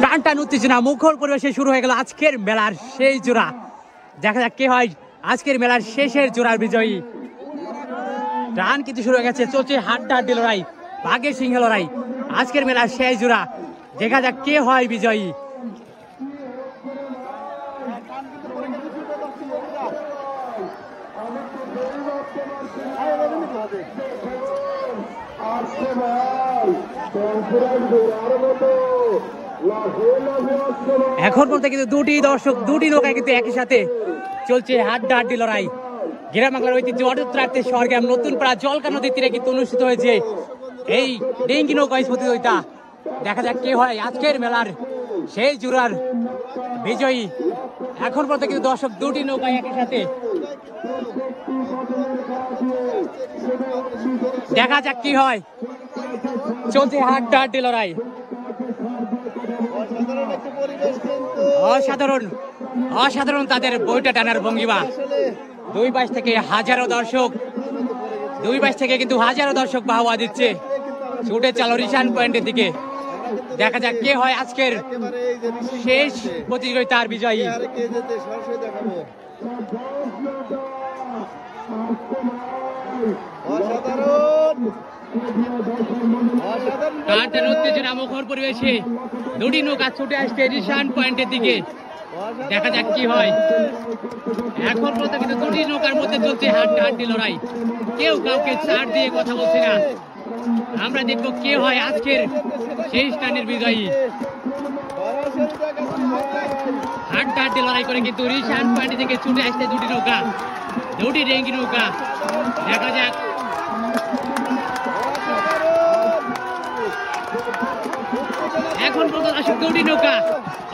টান টান উত্তেজনা মুখর পরিবেশে শুরু হয়ে গেল আজকের মেলার সেই জোড়া। দেখা যাক কে হয় আজকের মেলার শেষের জোড়ার বিজয়ী। টান কিন্তু শুরু হয়ে গেছে, চলছে হাড্ডাহাড্ডি লড়াই, বাঘের সিংহ লড়াই। আজকের মেলার শেষ জোড়া, দেখা যাক কে হয় বিজয়ী। এখন বলতে কিন্তু দুটি দর্শক দুটি নৌকায় কিন্তু একই সাথে চলছে হাড্ডাহাড্ডি লড়াই। গ্রাম বাংলার ঐতিহ্য অযোধ্যার্থে স্বর্গ্রাম নতুন পাড়া জলকা নদীর তীরে কিন্তু অনুষ্ঠিত হয়েছে এই ডেঙ্গি নৌকা প্রতিযোগিতা। দেখা যাক কে হয় আজকের মেলার সেই জোড়ার বিজয়ী। এখন পর্যন্ত কিন্তু দর্শক দুটি নৌকায় একই সাথে, দেখা যাক কি হয়। চলছে হাড্ডাহাড্ডি লড়াই, অসাধারণ অসাধারণ তাদের বইটা টানার ভঙ্গিমা। দুই পাশ থেকে হাজারো দর্শক, দুই পাশ থেকে কিন্তু হাজারো দর্শক বাহবা দিচ্ছে, ছুটে চালো রিশান পয়েন্টের দিকে। দেখা যাক কে হয় আজকের শেষ প্রতিযোগিতার বিজয়ী। উত্তেজনা মুখর পরিবেশে দুটি নৌকা ছুটে আসছে রিশান পয়েন্টের দিকে। দেখা যাক কি হয়। এখন পর্যন্ত কিন্তু দুটি নৌকার মধ্যে চলছে হাড্ডাহাড্ডি লড়াই, কেউ কাউকে ছাড় দিয়ে কথা বলছে না। আমরা দেখবো কে হয় আজকের শেষ টানের বিজয়ী। হাড্ডাহাড্ডি লড়াই করে কিন্তু রিশান পয়েন্ট থেকে ছুটে আসছে দুটি নৌকা, দুটি ডেঙ্গি নৌকা। দেখা যাক এখন পর্যন্ত আসুক দুটি নৌকা।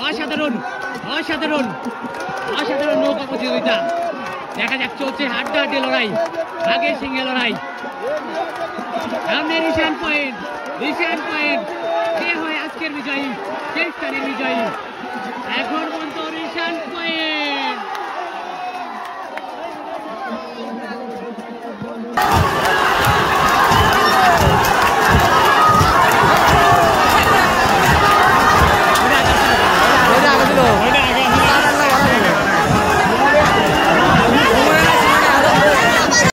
অসাধারণ অসাধারণ অসাধারণ নৌকা প্রতিযোগিতা। দেখা যাক চলছে হাড্ডাহাড্ডি লড়াই, বাঘের সিংহে লড়াই। সামনে রিশান পয়েন্ট, রিশান পয়েন্ট কে হয় আজকের বিজয়ী, শেষ টানের বিজয়ী। এখন পর্যন্ত